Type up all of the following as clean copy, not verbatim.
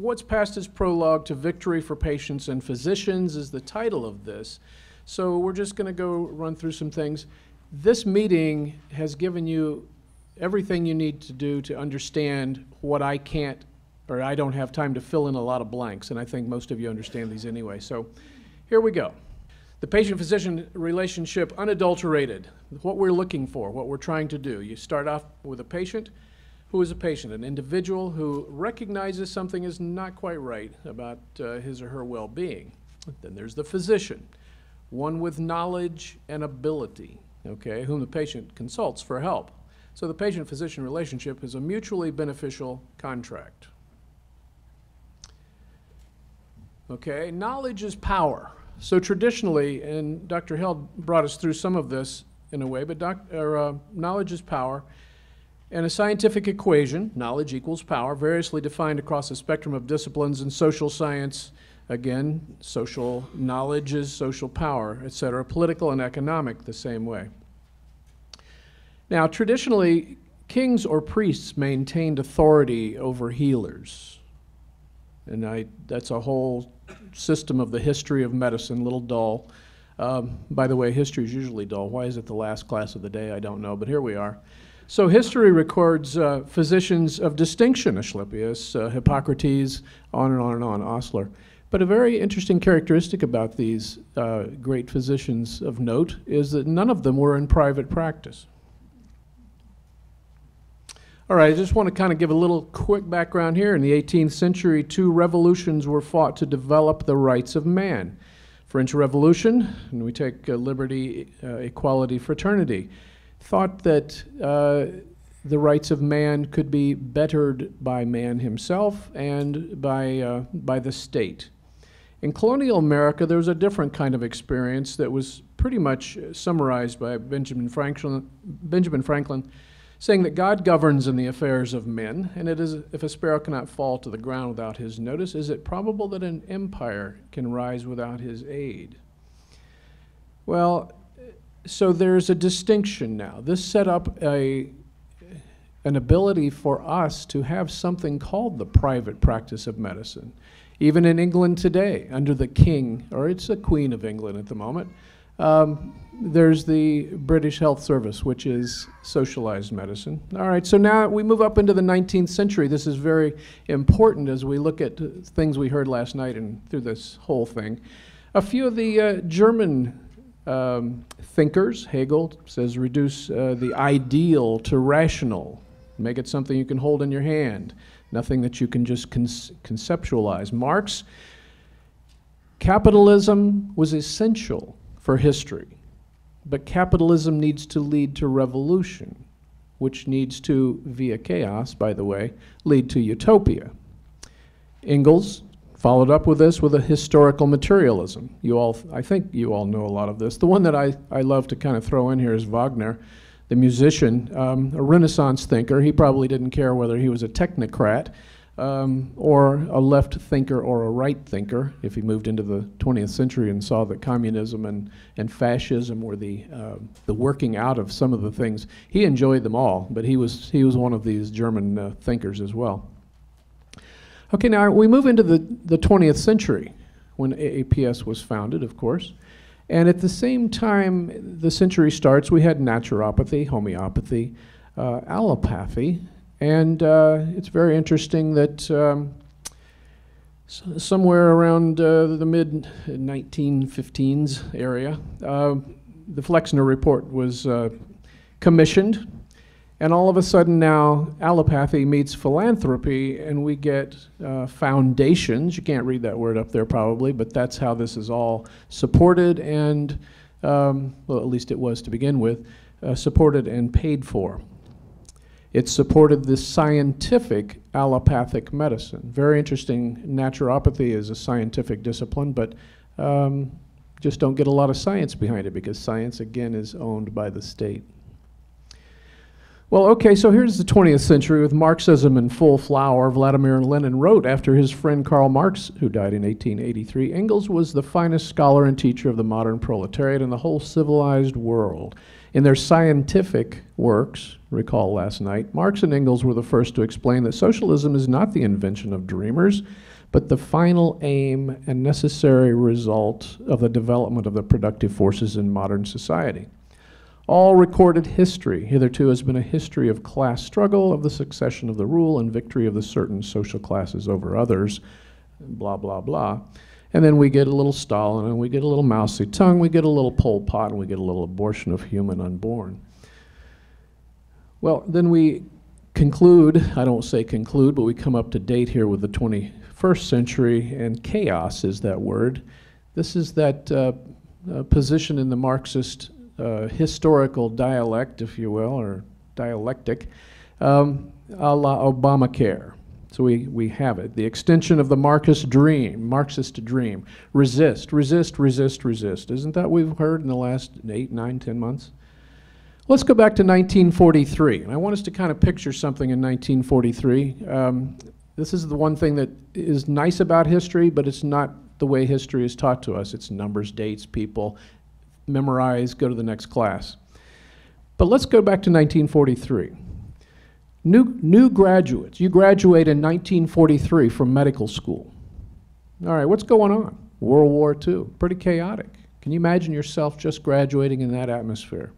What's Past is Prologue to Victory for Patients and Physicians is the title of this. So we're just going to go run through some things. This meeting has given you everything you need to do to understand what I can't, or I don't have time to fill in a lot of blanks, and I think most of you understand these anyway. So here we go. The patient-physician relationship unadulterated, what we're looking for, what we're trying to do. You start off with a patient. Who is a patient? An individual who recognizes something is not quite right about his or her well-being. Then there's the physician, one with knowledge and ability, okay, whom the patient consults for help. So the patient-physician relationship is a mutually beneficial contract. Okay, knowledge is power. So traditionally, and Dr. Held brought us through some of this in a way, but knowledge is power. And a scientific equation, knowledge equals power, variously defined across a spectrum of disciplines in social science. Again, social knowledge is social power, etc. Political and economic the same way. Now, traditionally, kings or priests maintained authority over healers. And that's a whole system of the history of medicine, a little dull. By the way, history is usually dull. Why is it the last class of the day? I don't know, but here we are. So history records physicians of distinction, Asclepius, Hippocrates, on and on and on, Osler. But a very interesting characteristic about these great physicians of note is that none of them were in private practice. All right, I just want to kind of give a little quick background here. In the 18th century, two revolutions were fought to develop the rights of man. French Revolution, and we take liberty, equality, fraternity, thought that the rights of man could be bettered by man himself and by the state. In colonial America, there was a different kind of experience that was pretty much summarized by Benjamin Franklin, saying that God governs in the affairs of men, and it is, if a sparrow cannot fall to the ground without his notice, is it probable that an empire can rise without his aid? Well, so there's a distinction now. This set up an ability for us to have something called the private practice of medicine. Even in England today, under the king, or it's the Queen of England at the moment, there's the British Health Service, which is socialized medicine. All right, so now we move up into the 19th century. This is very important as we look at things we heard last night and through this whole thing. A few of the German thinkers, Hegel says, reduce the ideal to rational. Make it something you can hold in your hand, nothing that you can just conceptualize. Marx, capitalism was essential for history, but capitalism needs to lead to revolution, which needs to, via chaos, by the way, lead to utopia. Engels followed up with this with a historical materialism. I think you all know a lot of this. The one that I love to kind of throw in here is Wagner, the musician, a Renaissance thinker. He probably didn't care whether he was a technocrat or a left thinker or a right thinker, if he moved into the 20th century and saw that communism and fascism were the working out of some of the things. He enjoyed them all, but he was one of these German thinkers as well. Okay, now we move into the 20th century, when AAPS was founded, of course. And at the same time the century starts, we had naturopathy, homeopathy, allopathy, and it's very interesting that somewhere around the mid-1915s area, the Flexner Report was commissioned, and all of a sudden now allopathy meets philanthropy, and we get foundations. You can't read that word up there probably, but that's how this is all supported and, well, at least it was to begin with, supported and paid for. It supported the scientific allopathic medicine. Very interesting. Naturopathy is a scientific discipline, but just don't get a lot of science behind it because science, again, is owned by the state. Well, okay, so here's the 20th century with Marxism in full flower. Vladimir Lenin wrote after his friend Karl Marx, who died in 1883, Engels was the finest scholar and teacher of the modern proletariat in the whole civilized world. In their scientific works, recall last night, Marx and Engels were the first to explain that socialism is not the invention of dreamers, but the final aim and necessary result of the development of the productive forces in modern society. All recorded history hitherto has been a history of class struggle, of the succession of the rule and victory of the certain social classes over others, blah, blah, blah. And then we get a little Stalin, and we get a little Mao Zedong, we get a little Pol Pot, and we get a little abortion of human unborn. Well, then we conclude, I don't say conclude, but we come up to date here with the 21st century, and chaos is that word. This is that position in the Marxist historical dialect, if you will, or dialectic, a la Obamacare. So we have it. The extension of the Marxist dream. Resist, resist, resist, resist. Isn't that what we've heard in the last 8, 9, 10 months? Let's go back to 1943. And I want us to kind of picture something in 1943. This is the one thing that is nice about history, but it's not the way history is taught to us. It's numbers, dates, people, memorize, go to the next class. But let's go back to 1943. New graduates. You graduate in 1943 from medical school. All right, what's going on? World War II, pretty chaotic. Can you imagine yourself just graduating in that atmosphere?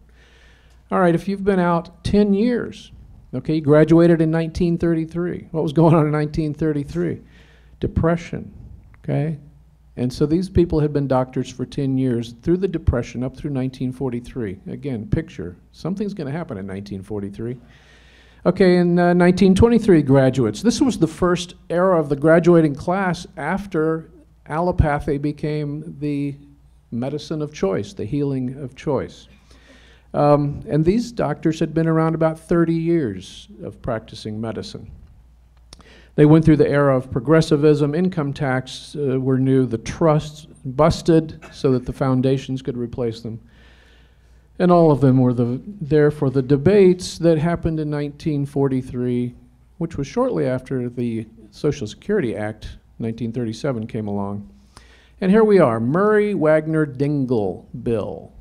All right, if you've been out 10 years, okay, you graduated in 1933. What was going on in 1933? Depression, okay? And so these people had been doctors for 10 years through the Depression up through 1943. Again, picture, something's going to happen in 1943. Okay, in 1923 graduates. This was the first era of the graduating class after allopathy became the medicine of choice, the healing of choice. And these doctors had been around about 30 years of practicing medicine. They went through the era of progressivism, income tax were new, the trusts busted so that the foundations could replace them. And all of them were there for the debates that happened in 1943, which was shortly after the Social Security Act, 1937, came along. And here we are, Murray-Wagner-Dingle bill.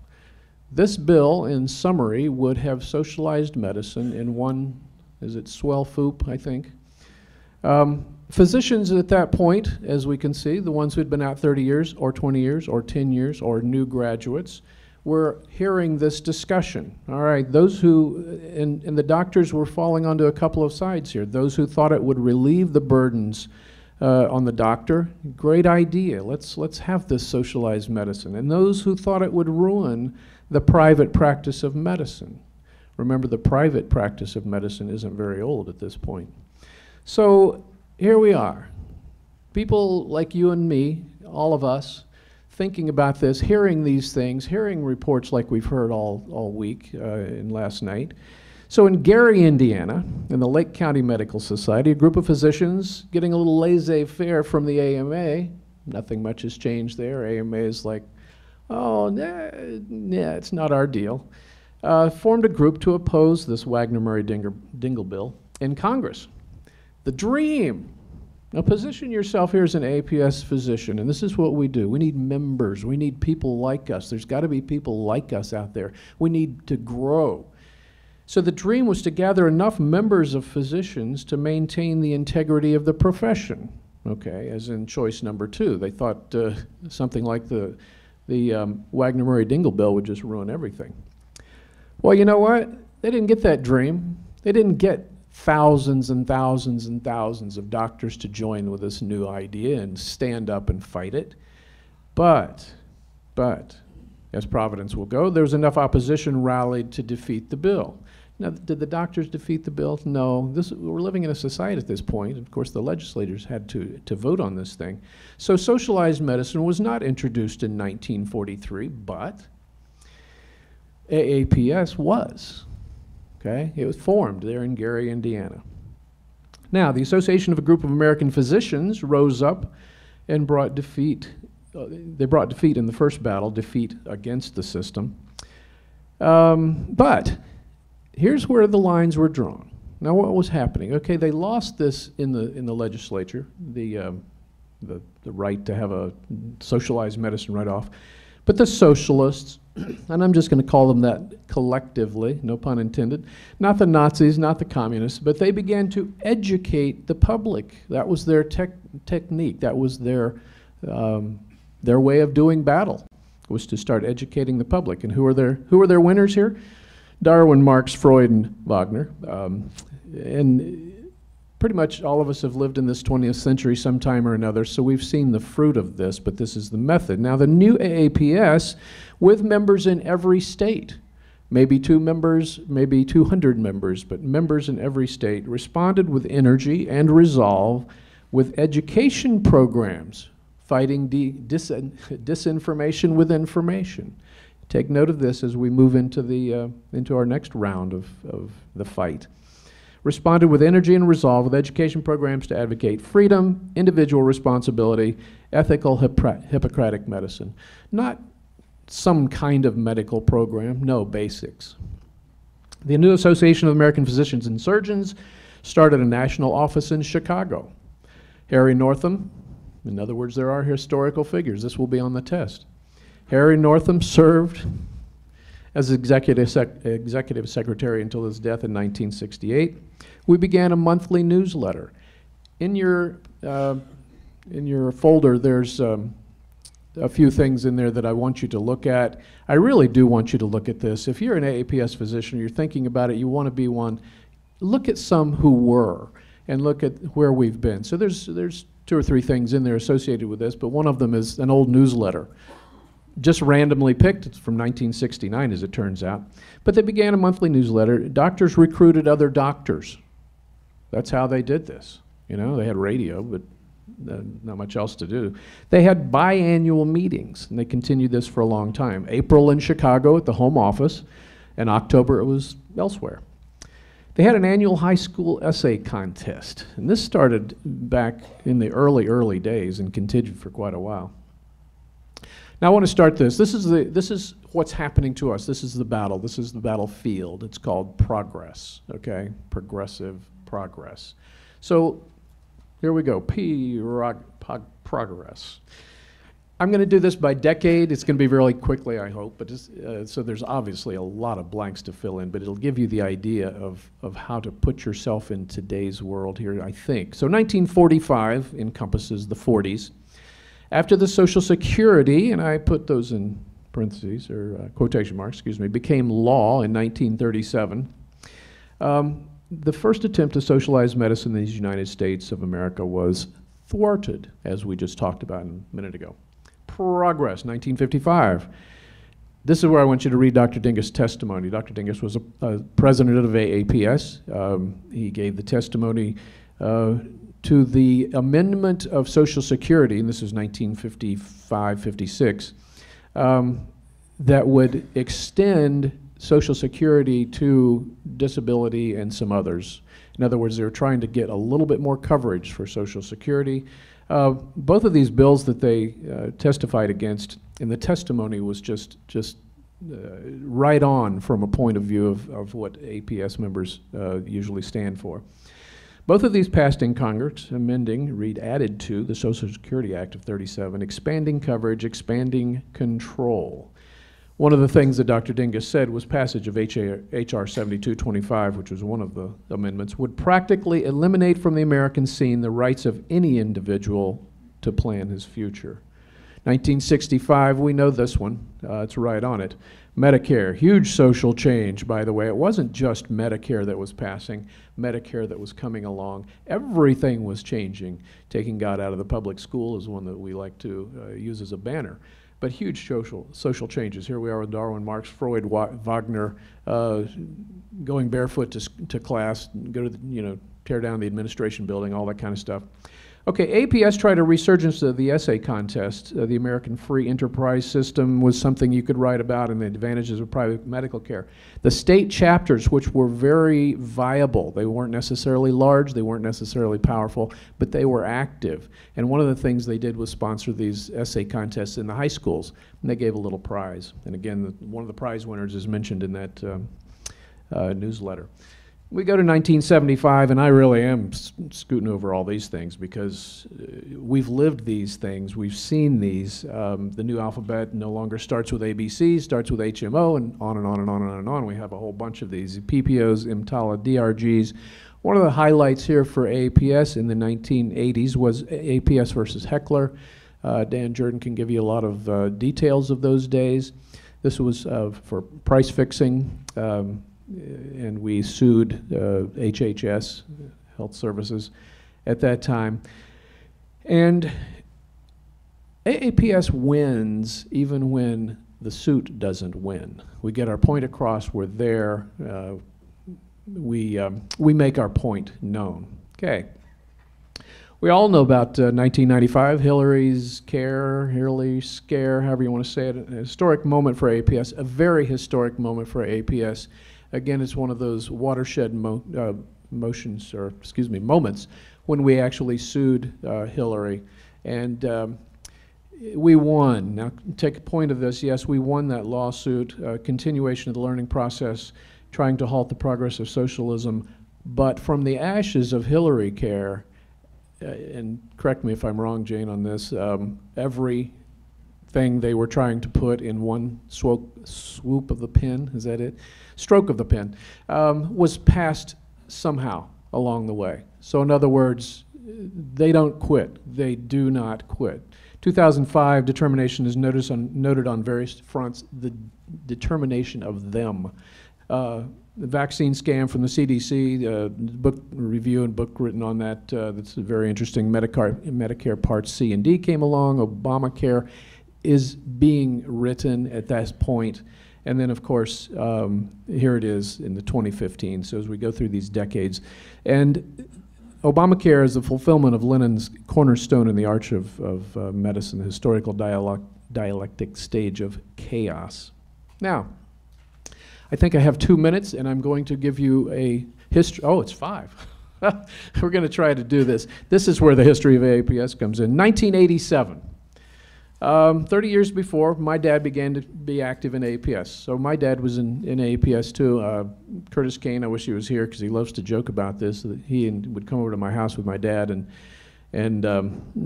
This bill, in summary, would have socialized medicine in one, is it swell foop, I think? Physicians at that point, as we can see, the ones who'd been out 30 years or 20 years or 10 years or new graduates, were hearing this discussion. All right, those who, and the doctors were falling onto a couple of sides here. Those who thought it would relieve the burdens on the doctor, great idea, let's have this socialized medicine. And those who thought it would ruin the private practice of medicine. Remember, the private practice of medicine isn't very old at this point. So here we are, people like you and me, all of us, thinking about this, hearing these things, hearing reports like we've heard all week and last night. So in Gary, Indiana, in the Lake County Medical Society, a group of physicians getting a little laissez-faire from the AMA. Nothing much has changed there. AMA is like, oh, nah, it's not our deal. Formed a group to oppose this Wagner-Murray-Dingle bill in Congress. The dream. Now position yourself here as an AAPS physician, and this is what we do. We need members. We need people like us. There's got to be people like us out there. We need to grow. So the dream was to gather enough members of physicians to maintain the integrity of the profession, okay, as in choice number 2. They thought something like the Wagner-Murray-Dingle bill would just ruin everything. Well, you know what? They didn't get that dream. They didn't get thousands and thousands and thousands of doctors to join with this new idea and stand up and fight it. But, as Providence will go, there was enough opposition rallied to defeat the bill. Now, did the doctors defeat the bill? No. We're living in a society at this point. Of course, the legislators had to vote on this thing. So socialized medicine was not introduced in 1943, but AAPS was. Okay? It was formed there in Gary, Indiana. Now, the Association of a Group of American Physicians rose up and brought defeat. They brought defeat in the first battle, defeat against the system. But here's where the lines were drawn. Now, what was happening? Okay, they lost this in the legislature, the right to have a socialized medicine right off. But the socialists, and I'm just going to call them that collectively, no pun intended, not the Nazis, not the communists, but they began to educate the public. That was their technique. That was their way of doing battle, was to start educating the public. And who are their winners here? Darwin, Marx, Freud, and Wagner. And pretty much all of us have lived in this 20th century sometime or another, so we've seen the fruit of this, but this is the method. Now, the new AAPS, with members in every state, maybe 2 members, maybe 200 members, but members in every state, responded with energy and resolve with education programs, fighting disinformation with information. Take note of this as we move into our next round of the fight. Responded with energy and resolve with education programs to advocate freedom, individual responsibility, ethical Hippocratic medicine. Not some kind of medical program, no, basics. The new Association of American Physicians and Surgeons started a national office in Chicago. Harry Northam, in other words, there are historical figures. This will be on the test. Harry Northam served as executive secretary until his death in 1968. We began a monthly newsletter. In your folder, there's a few things in there that I want you to look at. I really do want you to look at this. If you're an AAPS physician, you're thinking about it, you want to be one, look at some who were, and look at where we've been. So there's 2 or 3 things in there associated with this, but one of them is an old newsletter. Just randomly picked. It's from 1969, as it turns out. But they began a monthly newsletter. Doctors recruited other doctors. That's how they did this. You know, they had radio, but not much else to do. They had biannual meetings, and they continued this for a long time. April in Chicago at the home office, and October it was elsewhere. They had an annual high school essay contest, and this started back in the early days and continued for quite a while. Now I want to start this. This is what's happening to us. This is the battle. This is the battlefield. It's called progress, okay? Progressive progress. So here we go. Progress. I'm going to do this by decade. It's going to be really quickly, I hope. But so there's obviously a lot of blanks to fill in, but it'll give you the idea of how to put yourself in today's world here, I think. So 1945 encompasses the 40s. After the Social Security, and I put those in parentheses, or quotation marks, excuse me, became law in 1937, the first attempt to socialize medicine in the United States of America was thwarted, as we just talked about a minute ago. Progress, 1955. This is where I want you to read Dr. Dingus' testimony. Dr. Dingus was a president of AAPS. He gave the testimony to the amendment of Social Security, and this is 1955-56, that would extend Social Security to disability and some others. In other words, they were trying to get a little bit more coverage for Social Security. Both of these bills that they testified against, and the testimony was just right on from a point of view of what APS members usually stand for. Both of these passed in Congress, amending, added to the Social Security Act of '37, expanding coverage, expanding control. One of the things that Dr. Dingus said was passage of H.R. 7225, which was one of the amendments, would practically eliminate from the American scene the rights of any individual to plan his future. 1965, we know this one. It's right on it. Medicare, huge social change, by the way. It wasn't just Medicare that was passing, Medicare that was coming along. Everything was changing. Taking God out of the public school is one that we like to use as a banner. But huge social changes. Here we are with Darwin, Marx, Freud, Wagner, going barefoot to class, go to tear down the administration building, all that kind of stuff. Okay, APS tried a resurgence of the essay contest. The American Free Enterprise System was something you could write about, and the advantages of private medical care. The state chapters, which were very viable, they weren't necessarily large, they weren't necessarily powerful, but they were active. And one of the things they did was sponsor these essay contests in the high schools, and they gave a little prize. And again, one of the prize winners is mentioned in that Newsletter. We go to 1975, and I really am scooting over all these things because we've lived these things, we've seen these. The new alphabet no longer starts with ABC, starts with HMO, and on and on and on and on and on. We have a whole bunch of these, PPOs, EMTALA, DRGs. One of the highlights here for AAPS in the 1980s was AAPS versus Heckler. Dan Jordan can give you a lot of details of those days. This was for price fixing. And we sued HHS, Health Services, at that time. And AAPS wins even when the suit doesn't win. We get our point across, we're there, we make our point known. Okay. We all know about 1995, Hillary's scare, however you want to say it, a historic moment for AAPS, a very historic moment for AAPS. Again, it's one of those watershed moments when we actually sued Hillary, and we won. Now, take a point of this. Yes, we won that lawsuit, continuation of the learning process, trying to halt the progress of socialism. But from the ashes of Hillary care, and correct me if I'm wrong, Jane, on this, everything they were trying to put in one swoop of the pen, is that it? Stroke of the pen, was passed somehow along the way. So in other words, they don't quit. They do not quit. 2005, determination is noted on various fronts, the determination of them. The vaccine scam from the CDC, book review and book written on that, that's very interesting. Medicare Parts C and D came along. Obamacare is being written at that point. And then, of course, here it is in the 2015. So as we go through these decades, and Obamacare is the fulfillment of Lenin's cornerstone in the arch of medicine, the historical dialectic stage of chaos. Now, I think I have 2 minutes, and I'm going to give you a history. Oh, it's 5. We're going to try to do this. This is where the history of AAPS comes in. 1987. 30 years before, my dad began to be active in AAPS. So my dad was in AAPS too. Curtis Kane, I wish he was here because he loves to joke about this. He would come over to my house with my dad, and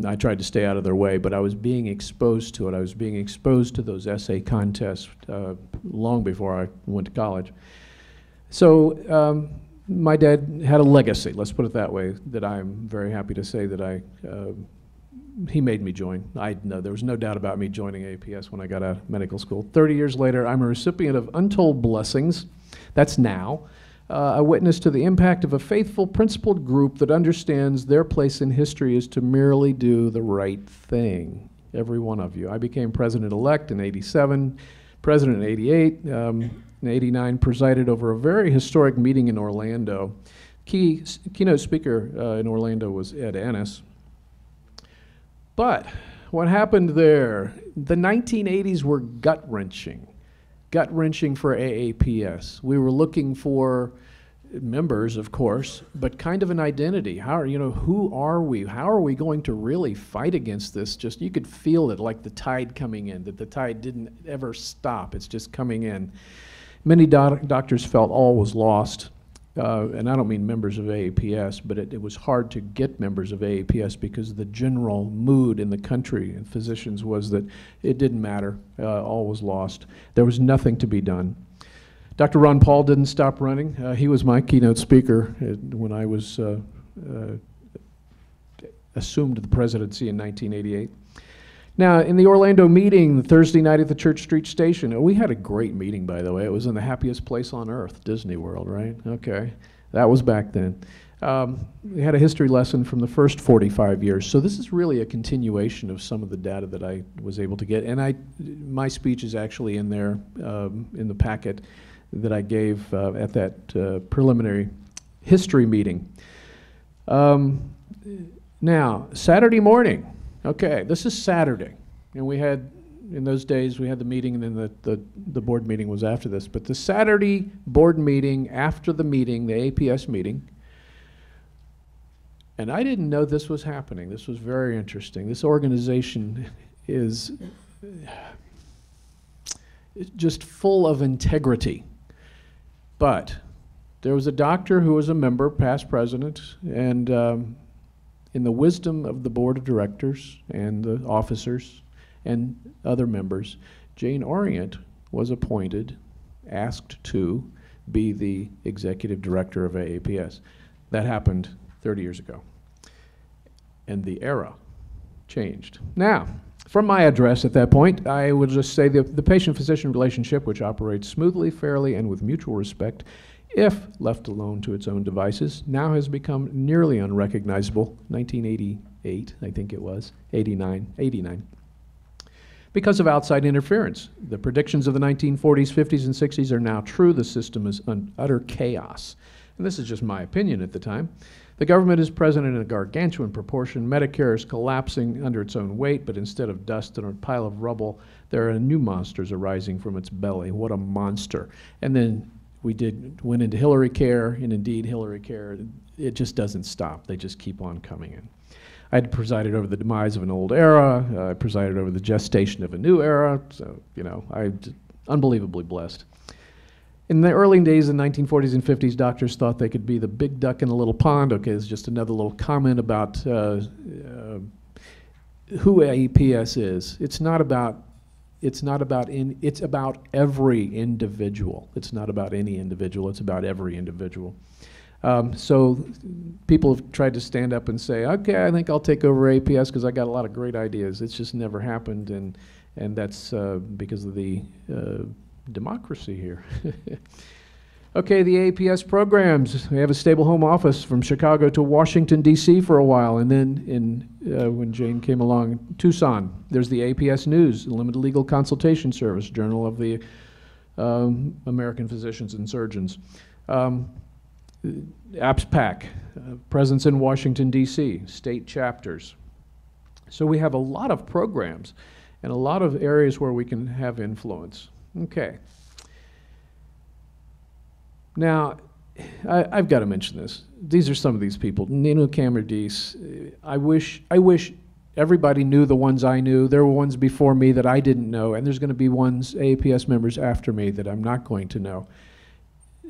I tried to stay out of their way, but I was being exposed to it. I was being exposed to those essay contests long before I went to college. So my dad had a legacy, let's put it that way, that I'm very happy to say that he made me join. There was no doubt about me joining AAPS when I got out of medical school. 30 years later, I'm a recipient of untold blessings. That's now. A witness to the impact of a faithful, principled group that understands their place in history is to merely do the right thing. Every one of you. I became president-elect in '87, president in '88, in '89, presided over a very historic meeting in Orlando. Keynote speaker in Orlando was Ed Ennis. But what happened there, the 1980s were gut-wrenching for AAPS. We were looking for members, of course, but kind of an identity. Who are we? How are we going to really fight against this? Just, you could feel it like the tide coming in, that the tide didn't ever stop. It's just coming in. Many doctors felt all was lost. And I don't mean members of AAPS, but it was hard to get members of AAPS because the general mood in the country and physicians was that it didn't matter, all was lost. There was nothing to be done. Dr. Ron Paul didn't stop running. He was my keynote speaker when I was assumed the presidency in 1988. Now, in the Orlando meeting, the Thursday night at the Church Street Station, we had a great meeting, by the way. It was in the happiest place on earth, Disney World, right? Okay, that was back then. We had a history lesson from the first 45 years. So this is really a continuation of some of the data that I was able to get. And my speech is actually in there, in the packet that I gave at that preliminary history meeting. Now, Saturday morning. Okay, this is Saturday, and we had, in those days, we had the meeting, and then the board meeting was after this. But the Saturday board meeting, after the meeting, the APS meeting, and I didn't know this was happening. This was very interesting. This organization is just full of integrity. But There was a doctor who was a member, past president, and in the wisdom of the board of directors and the officers and other members, Jane Orient was appointed, asked to be the executive director of AAPS. That happened 30 years ago. And the era changed. Now, from my address at that point, I would just say the patient-physician relationship, which operates smoothly, fairly, and with mutual respect, if left alone to its own devices, now has become nearly unrecognizable, 1988, I think it was, 89, because of outside interference. The predictions of the 1940s, 50s, and 60s are now true. The system is utter chaos. And this is just my opinion at the time. The government is present in a gargantuan proportion. Medicare is collapsing under its own weight, but instead of dust and a pile of rubble, there are new monsters arising from its belly. What a monster. And then we went into Hillary Care, and indeed Hillary Care, it just doesn't stop. They just keep on coming in. I had presided over the demise of an old era. I presided over the gestation of a new era. So, you know, I'm unbelievably blessed. In the early days of the 1940s and 50s, doctors thought they could be the big duck in a little pond. Okay, it's just another little comment about who AAPS is. It's about every individual. It's not about any individual. It's about every individual. So people have tried to stand up and say, okay, I think I'll take over APS because I got a lot of great ideas. It's just never happened, and that's because of the democracy here. Okay, the APS programs. We have a stable home office from Chicago to Washington, D.C. for a while, and then when Jane came along, Tucson. There's the APS News, the Limited Legal Consultation Service, Journal of the American Physicians and Surgeons. AAPS PAC, presence in Washington, D.C., state chapters. So we have a lot of programs and a lot of areas where we can have influence. Okay. Now, I've got to mention this. These are some of these people. Nino Camardis. I wish everybody knew the ones I knew. There were ones before me that I didn't know, and there's going to be ones, AAPS members after me, that I'm not going to know.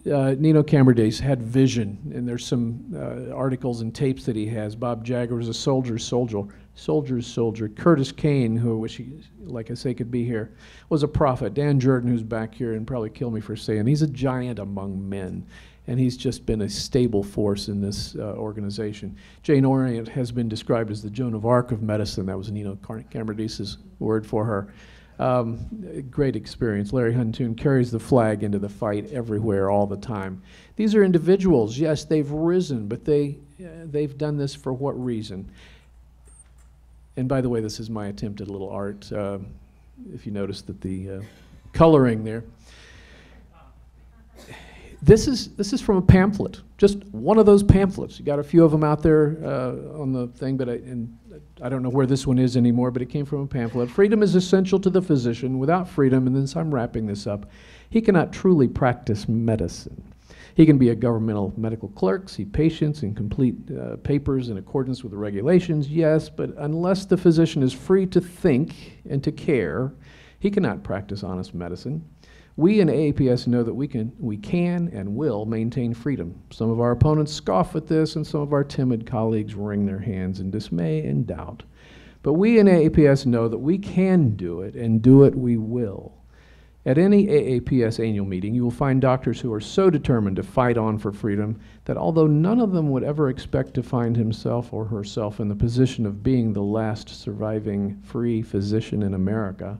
Nino Camardis had vision, and there's some articles and tapes that he has. Bob Jagger was a soldier's soldier. Curtis Kane, who I wish he, like I say, could be here, was a prophet. Dan Jordan, who's back here and probably kill me for saying, he's a giant among men, and he's just been a stable force in this organization. Jane Orient has been described as the Joan of Arc of medicine. That was Nino Camardis' word for her. Great experience. Larry Huntoon carries the flag into the fight everywhere, all the time. These are individuals. Yes, they've risen, but they've done this for what reason? And by the way, this is my attempt at a little art. If you notice that the coloring there. This is from a pamphlet, just one of those pamphlets. You got a few of them out there on the thing, but I don't know where this one is anymore, but it came from a pamphlet. Freedom is essential to the physician. Without freedom, and then I'm wrapping this up, he cannot truly practice medicine. He can be a governmental medical clerk, see patients, and complete papers in accordance with the regulations, yes, but unless the physician is free to think and to care, he cannot practice honest medicine. We in AAPS know that we can and will maintain freedom. Some of our opponents scoff at this, and some of our timid colleagues wring their hands in dismay and doubt. But we in AAPS know that we can do it, and do it we will. At any AAPS annual meeting, you will find doctors who are so determined to fight on for freedom that although none of them would ever expect to find himself or herself in the position of being the last surviving free physician in America,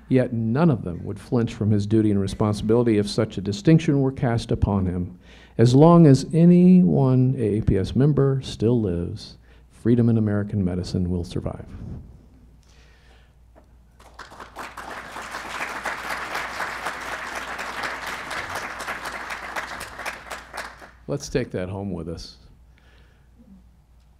yet none of them would flinch from his duty and responsibility if such a distinction were cast upon him. As long as any one AAPS member still lives, freedom in American medicine will survive. Let's take that home with us.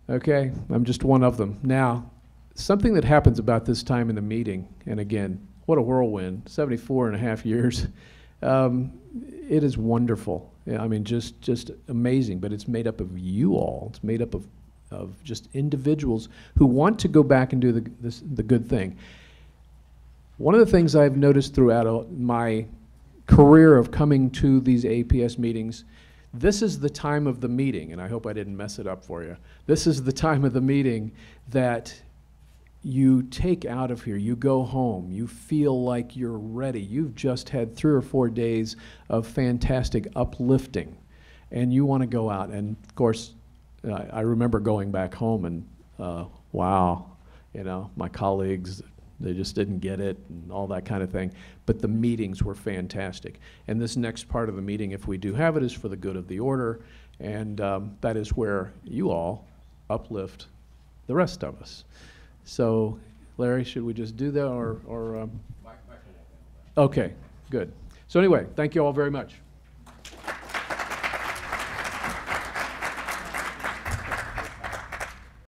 Okay, I'm just one of them. Now, something that happens about this time in the meeting, and again, what a whirlwind, 74 and a half years. It is wonderful. I mean, just amazing, but it's made up of you all. It's made up of just individuals who want to go back and do the good thing. One of the things I've noticed throughout my career of coming to these APS meetings, This is the time of the meeting, and I hope I didn't mess it up for you. This is the time of the meeting that you take out of here, you go home, you feel like you're ready. You've just had 3 or 4 days of fantastic uplifting, and you want to go out. And of course, I remember going back home and, wow, you know, my colleagues, they just didn't get it and all that kind of thing. But the meetings were fantastic. And this next part of the meeting, if we do have it, is for the good of the order. And that is where you all uplift the rest of us. So, Larry, should we just do that or okay, good. So anyway, thank you all very much.